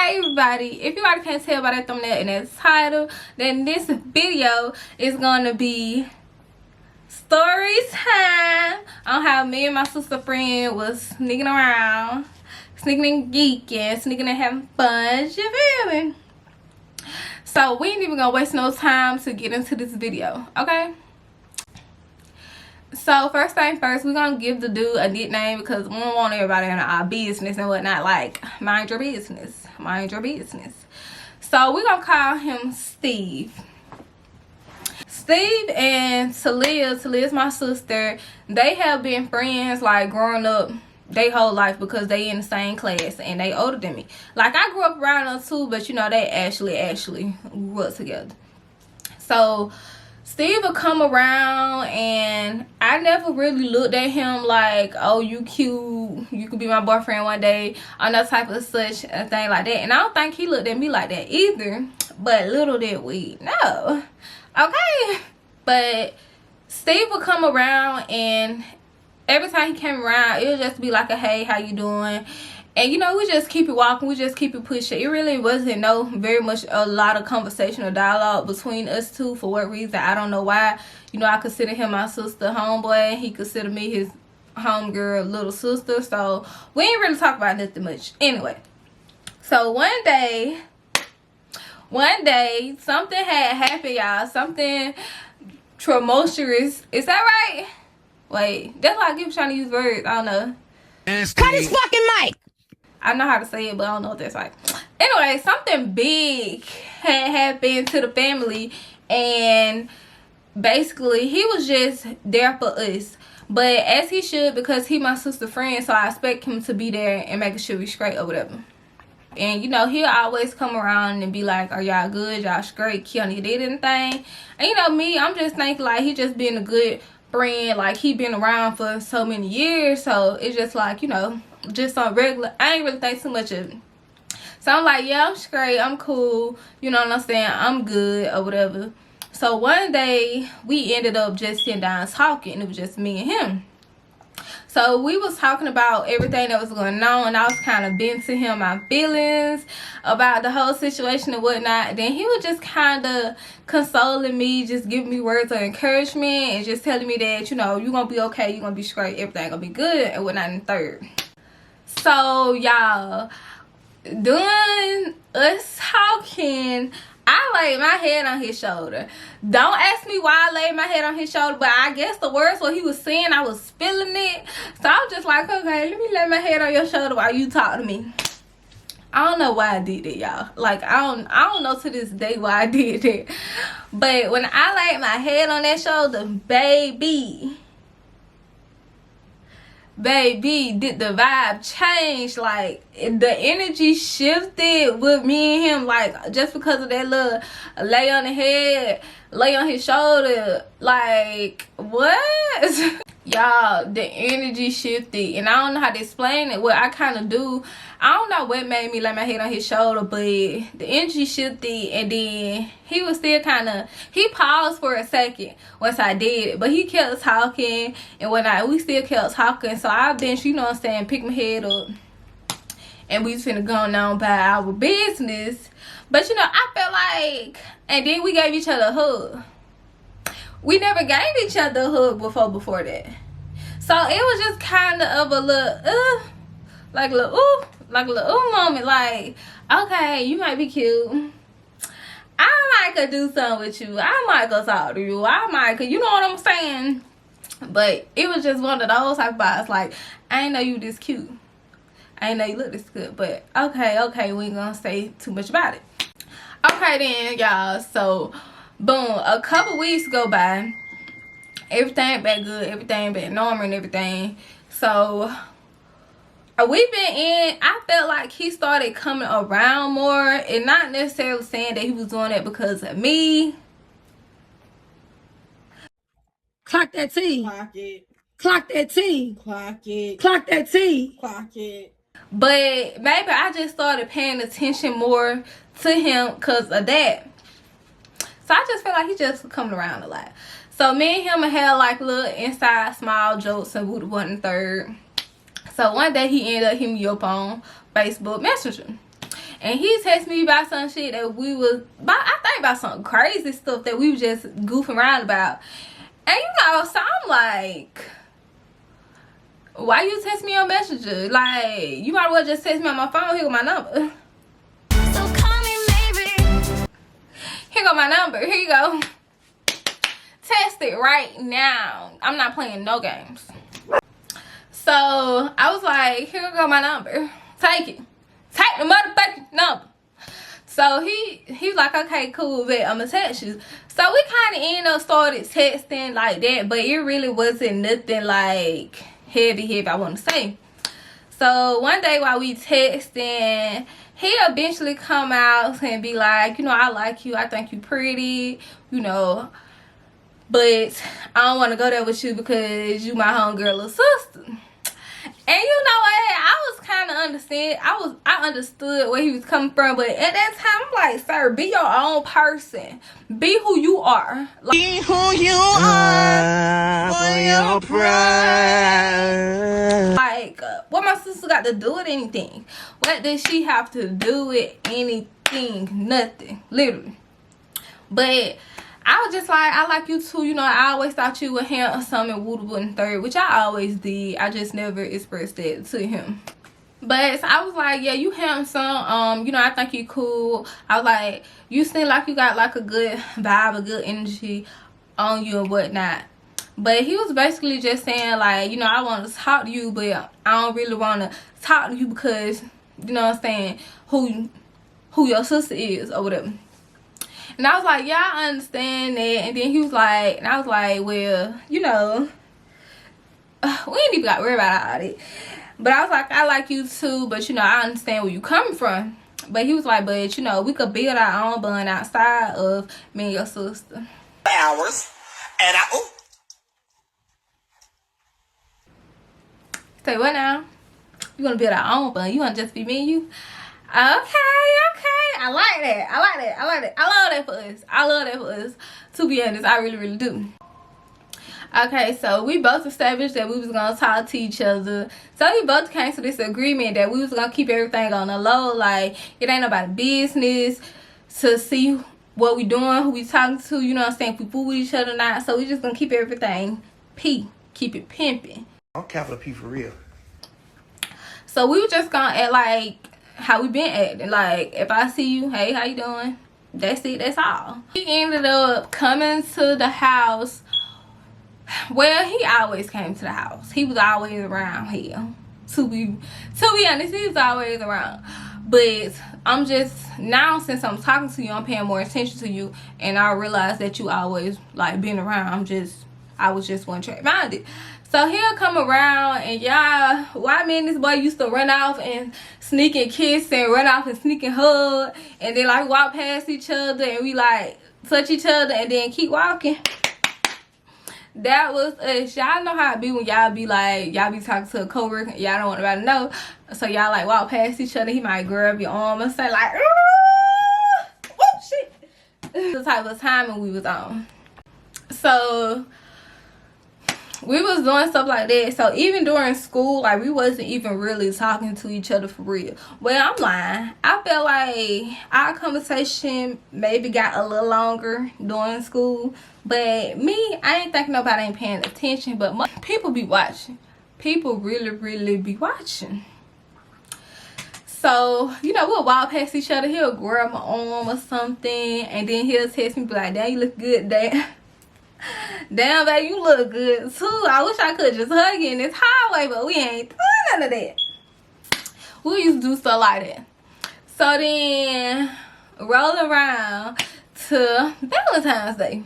Hey everybody, if you already can't tell by that thumbnail and that title, then this video is gonna be story time on how me and my sister friend was sneaking around, sneaking and geeking, sneaking and having fun. You feel me? So we ain't even gonna waste no time to get into this video, okay? So first thing first, we're gonna give the dude a nickname because we don't want everybody in our business and whatnot. Like, mind your business, mind your business. So we're gonna call him Steve. Steve and Talia's my sister, they have been friends like growing up their whole life because they in the same class and they older than me. Like, I grew up around them too, but you know, they actually grew up together. So Steve would come around and I never really looked at him like, oh, you cute, you could be my boyfriend one day, or no type of such a thing like that. And I don't think he looked at me like that either, but little did we know. Okay, but Steve would come around and every time he came around, it would just be like a, hey, how you doing? And you know, we just keep it walking, we just keep it pushing. It really wasn't very much a lot of conversation or dialogue between us two. For what reason, I don't know why. You know, I consider him my sister homeboy, he considered me his homegirl little sister. So we ain't really talk about nothing much. Anyway, so one day something had happened, y'all. Something tumultuous. Is that right? Wait, that's why I keep trying to use words. I don't know. Cut his fucking mic. I know how to say it, but I don't know what that's like. Anyway, something big had happened to the family, and basically he was just there for us, but as he should, because he my sister friend, so I expect him to be there and making sure we straight or whatever. And you know, he'll always come around and be like, are y'all good, y'all straight, Keonnatrenise did anything? And you know me, I'm just thinking like he just being a good friend, like he been around for so many years, so it's just like, you know, just on regular. I ain't really think too much of it. So I'm like, yeah, I'm straight, I'm cool, you know what I'm saying, I'm good or whatever. So one day we ended up just sitting down talking. It was just me and him. So we was talking about everything that was going on, and I was kind of venting him my feelings about the whole situation and whatnot. Then he was just kind of consoling me, just giving me words of encouragement and just telling me that, you know, you're going to be okay, you're going to be straight, everything going to be good and whatnot in the third. So y'all, doing us talking, I laid my head on his shoulder. Don't ask me why I laid my head on his shoulder, but I guess the words what he was saying, I was feeling it. So I was just like, okay, let me lay my head on your shoulder while you talk to me. I don't know why I did it, y'all. Like, I don't know to this day why I did it. But when I laid my head on that shoulder, baby, did the vibe change. Like, the energy shifted with me and him, like, just because of that little lay on the head, lay on his shoulder. Like, what? Y'all, the energy shifted, and I don't know how to explain it. What I kind of do, I don't know what made me lay my head on his shoulder, but the energy shifted, and then he was still kind of, he paused for a second once I did it, but he kept talking and whatnot. We still kept talking, so I been, you know what I'm saying, pick my head up, and we was finna go on by our business. But you know, I felt like, and then we gave each other a hug. We never gave each other a hug before that. So it was just kind of a little, like a little ooh moment. Like, okay, you might be cute. I might could do something with you. I might go talk to you. I might could, you know what I'm saying? But it was just one of those type of vibes. Like, I ain't know you this cute. I ain't know you look this good. But okay, we ain't gonna say too much about it. Okay then, y'all. So boom, a couple weeks go by, everything back good, everything back normal and everything. So we've been in, I felt like he started coming around more, and not necessarily saying that he was doing that because of me. Clock that T. Clock it. Clock that T. Clock it. Clock that T. Clock it. But maybe I just started paying attention more to him because of that. So I just feel like he just coming around a lot. So me and him had like little inside small jokes and would one and third. So one day he ended up hitting me up on Facebook Messenger. And he texted me about some shit that we was about. I think about some crazy stuff that we was just goofing around about. And you know, so I'm like, why you text me on Messenger? Like, you might as well just text me on my phone. Here go my number. So call me maybe. Here go my number. Here you go. Text it right now. I'm not playing no games. So I was like, here go my number. Take it. Take the motherfucking number. So he was like, okay, cool, bet I'm gonna text you. So we kind of ended up started texting like that, but it really wasn't nothing like heavy, I want to say. So one day while we texting, he eventually come out and be like, you know, I like you, I think you pretty, you know, but I don't want to go there with you because you my homegirl little sister. And you know what? I was kind of understand. I understood where he was coming from, but at that time, I'm like, sir, be your own person. Be who you are. Like, be who you are for your pride. Like, what my sister got to do with anything? What does she have to do with anything? Nothing, literally. But I was just like, I like you too. You know, I always thought you were handsome and woodable and third, which I always did. I just never expressed that to him. But so I was like, yeah, you handsome. You know, I think you cool. I was like, you seem like you got like a good vibe, a good energy on you and whatnot. But he was basically just saying like, you know, I want to talk to you, but I don't really want to talk to you because, you know what I'm saying, who your sister is or whatever. And I was like, yeah, I understand that. And then he was like, and I was like, well, you know, we ain't even got to worry about all that. But I was like, I like you too, but you know, I understand where you coming from. But he was like, but you know, we could build our own bond outside of me and your sister. Hours, and say what now? You gonna build our own bond? You wanna just be me and you? Okay. I like that. I love that for us. I love that for us. To be honest, I really do. Okay, so we both established that we was gonna talk to each other. So we both came to this agreement that we was gonna keep everything on the low. Like, it ain't nobody's business to see what we doing, who we talking to, you know what I'm saying, if we fool with each other or not. So we just gonna keep everything P. Keep it pimping. I'm capital P for real. So we were just gonna act like how we been acting. Like, if I see you, hey, how you doing? That's it, that's all. He ended up coming to the house. Well, he always came to the house. He was always around here. To be honest, he was always around. But I'm just, now since I'm talking to you, I'm paying more attention to you, and I realize that you always like being around. I was just one track minded. So he'll come around, and y'all, why me and this boy used to run off and sneak and kiss and run off and sneak and hug, and then like walk past each other and we like touch each other and then keep walking. That was us. Y'all know how it be when y'all be like, y'all be talking to a coworker, y'all don't want nobody to know, so y'all like walk past each other. He might grab your arm and say like, oh shit. The type of timing we was on. So we was doing stuff like that. So even during school, like, we wasn't even really talking to each other for real. Well, I'm lying. I felt like our conversation maybe got a little longer during school. But me, I ain't think nobody ain't paying attention. But people be watching. People really be watching. So, you know, we'll walk past each other. He'll grab my arm or something. And then he'll text me, be like, damn, you look good, damn. Damn, baby, you look good too. I wish I could just hug you in this highway, but we ain't doing none of that. We used to do stuff like that. So then, roll around to Valentine's Day.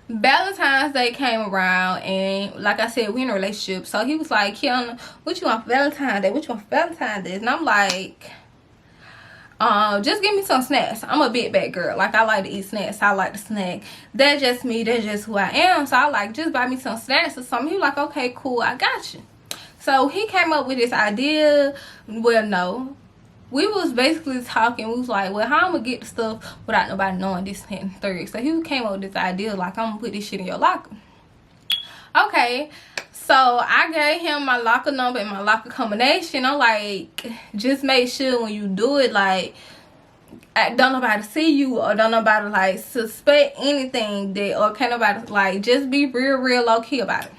Valentine's Day came around, and like I said, we in a relationship. So he was like, Keonna, what you want for Valentine's Day? What you want for Valentine's Day? And I'm like, just give me some snacks. I'm a big bad girl. Like, I like to eat snacks. I like to snack. That's just me. That's just who I am. So I like, just buy me some snacks or something. He was like, okay, cool, I got you. So he came up with this idea. Well, no, we was basically talking. We was like, well, how I'm gonna get the stuff without nobody knowing this and third. So he came up with this idea, like, I'm gonna put this shit in your locker. Okay, so I gave him my locker number and my locker combination. I'm like, just make sure when you do it, like, don't nobody see you, or don't nobody like suspect anything, that, or can't nobody like, just be real low key about it.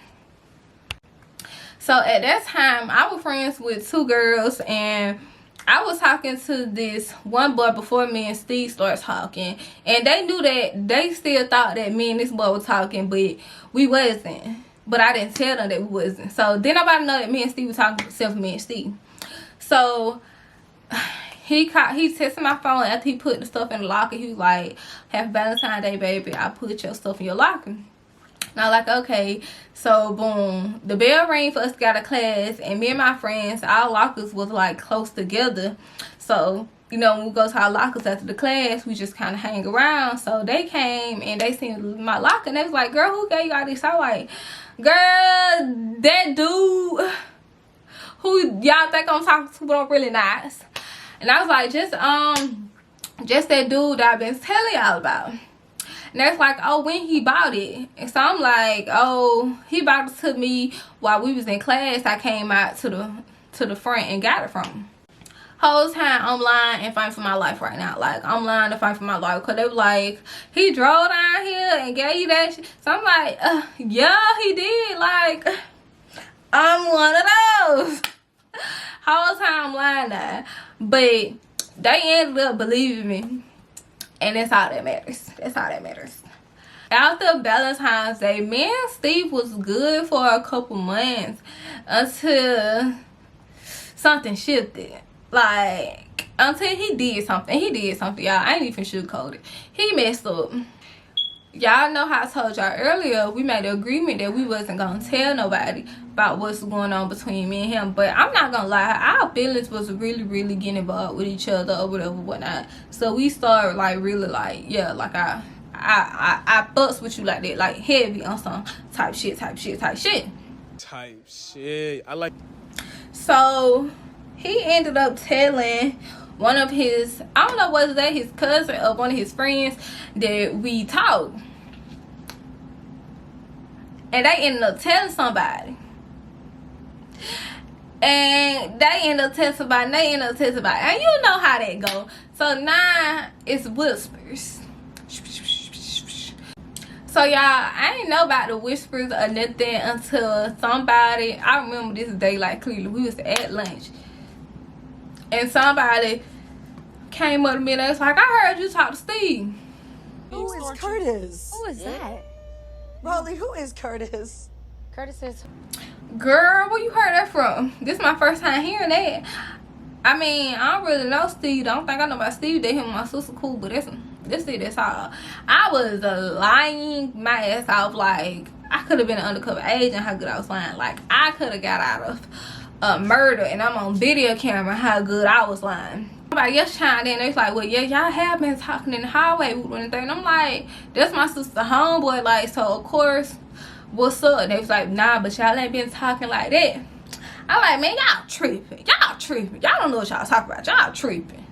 So at that time, I was friends with 2 girls, and I was talking to this one boy before me and Steve started talking, and they knew that, they still thought that me and this boy were talking, but we wasn't. But I didn't tell them that we wasn't. So didn't nobody know that me and Steve were talking, except for me and Steve. So he texted my phone after he put the stuff in the locker. He was like, "Happy Valentine's Day, baby. I put your stuff in your locker." And I was like, okay. So boom, the bell rang for us to get out of class, and me and my friends, our lockers was like close together. So, you know, when we go to our lockers after the class, we just kind of hang around. So they came and they seen my locker, and they was like, "Girl, who gave you all this?" I was like, "Girl, that dude who y'all think I'm talking to, but I'm really nice." And I was like, just that dude that I've been telling y'all about. And that's like, "Oh, when he bought it?" And so I'm like, "Oh, he bought it to me while we was in class. I came out to the front and got it from him." Whole time I'm lying and fighting for my life right now. Like, I'm lying to fight for my life, because they were like, "He drove down here and gave you that shit." So I'm like, yeah, he did. Like, I'm one of those. Whole time I'm lying now. But they ended up believing me. And that's all that matters. That's all that matters. After Valentine's Day, me and Steve was good for a couple months until something shifted. Like, until he did something. He did something, y'all. I ain't even sugarcoat it. He messed up. Y'all know how I told y'all earlier, we made an agreement that we wasn't gonna tell nobody about what's going on between me and him. But I'm not gonna lie, our feelings was really getting involved with each other or whatever, whatnot. So we started like really like, yeah, like I fucks with you like that, like heavy on some type shit. I like. So he ended up telling one of his, I don't know, was that his cousin or one of his friends, that we talked. And they ended up telling somebody. And they ended up telling somebody, and they ended up telling somebody. And you know how that go. So now it's whispers. So y'all, I ain't know about the whispers or nothing until somebody, I remember this day like clearly, we was at lunch. And somebody came up to me and they was like, "I heard you talk to Steve." Who is Curtis? Who is that? Rolly, who is Curtis? Curtis is... Girl, where you heard that from? This is my first time hearing that. I mean, I don't really know Steve. I don't think I know about Steve. That him and my sister cool, but that's all. I was lying my ass off. Like, I could have been an undercover agent, how good I was lying. Like, I could have got out of a murder, and I'm on video camera how good I was lying. Somebody else chimed in, they was like, "Well, yeah, y'all have been talking in the hallway," and I'm like, "That's my sister homeboy, like, so of course, what's up?" And they was like, "Nah, but y'all ain't been talking like that." I'm like, "Man, y'all tripping. Y'all don't know what y'all talking about. Y'all tripping."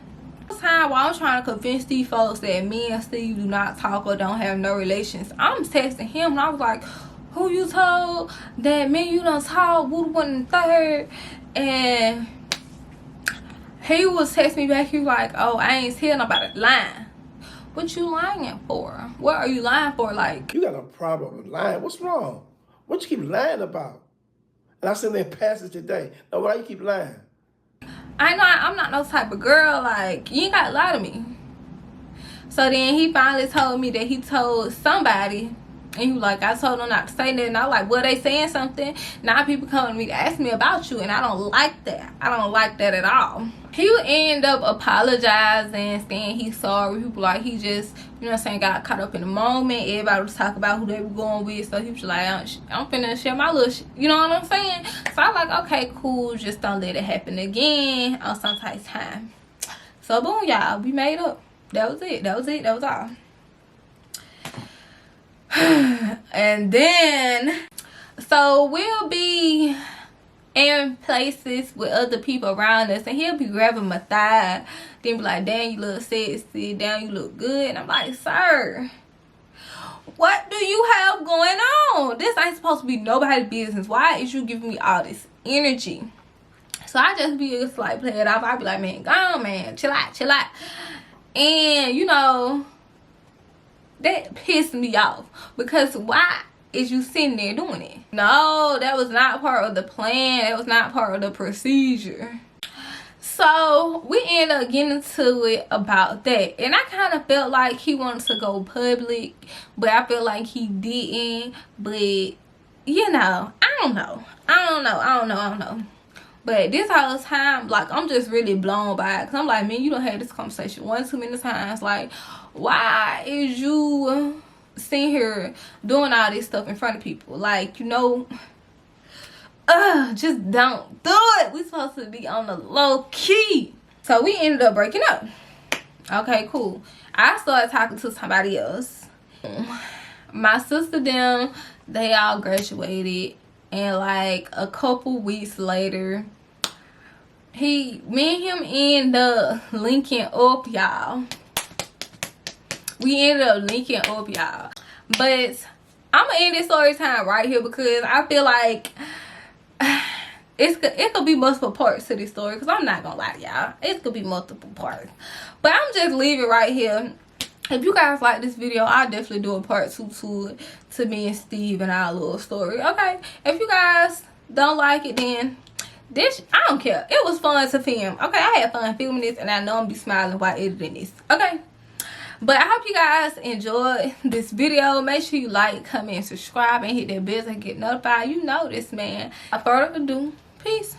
This time while I'm trying to convince these folks that me and Steve do not talk or don't have no relations, I'm texting him, and I was like, "Who you told that me and you don't talk, Wood 1 and 3rd?" And he was texting me back, he was like, "Oh, I ain't telling nobody, lying." What you lying for? What are you lying for? Like, you got a problem with lying. What's wrong? What you keep lying about? And I seen that passage today. Now, why you keep lying? I'm not no type of girl. Like, you ain't gotta lie to me. So then he finally told me that he told somebody. And he was like, "I told them not to say that." And I was like, "Well, they saying something. Now people coming to me to ask me about you. And I don't like that. I don't like that at all." He would end up apologizing, saying he's sorry. People like, he just, you know what I'm saying, got caught up in the moment. Everybody was talking about who they were going with. So he was like, "I'm finna share my little shit." You know what I'm saying? So I was like, okay, cool. Just don't let it happen again on some type of time. So boom, y'all. We made up. That was it. That was all. And then, so we'll be in places with other people around us, and he'll be grabbing my thigh, then be like, "Damn, you look sexy. Damn, you look good." And I'm like, "Sir, what do you have going on? This ain't supposed to be nobody's business. Why is you giving me all this energy?" So I just be just like, play it off. I be like, "Man, go on, man. Chill out. And you know, that pissed me off, because why is you sitting there doing it? No, that was not part of the plan. That was not part of the procedure. So we ended up getting into it about that, and I kind of felt like he wanted to go public, but I feel like he didn't. But you know, I don't know. But this whole time, like, I'm just really blown by it, because I'm like, man, you done had this conversation one too many times. Like, why is you sitting here doing all this stuff in front of people? Like, you know, just don't do it. We supposed to be on the low key. So we ended up breaking up. Okay, cool. I started talking to somebody else. My sister, them, they all graduated, and like a couple weeks later, me and him ended up linking up, y'all. We ended up linking up, y'all. But I'm gonna end this story time right here, because I feel like it could be multiple parts to this story, because I'm not gonna lie to y'all, it could be multiple parts. But I'm just leaving right here. If you guys like this video, I'll definitely do a part 2 to me and Steve and our little story. Okay, if you guys don't like it, then this, I don't care. It was fun to film. Okay, I had fun filming this, and I know I'm gonna be smiling while editing this. Okay, but I hope you guys enjoyed this video. Make sure you like, comment, subscribe, and hit that bell to get notified. You know this, man. Without further ado, peace.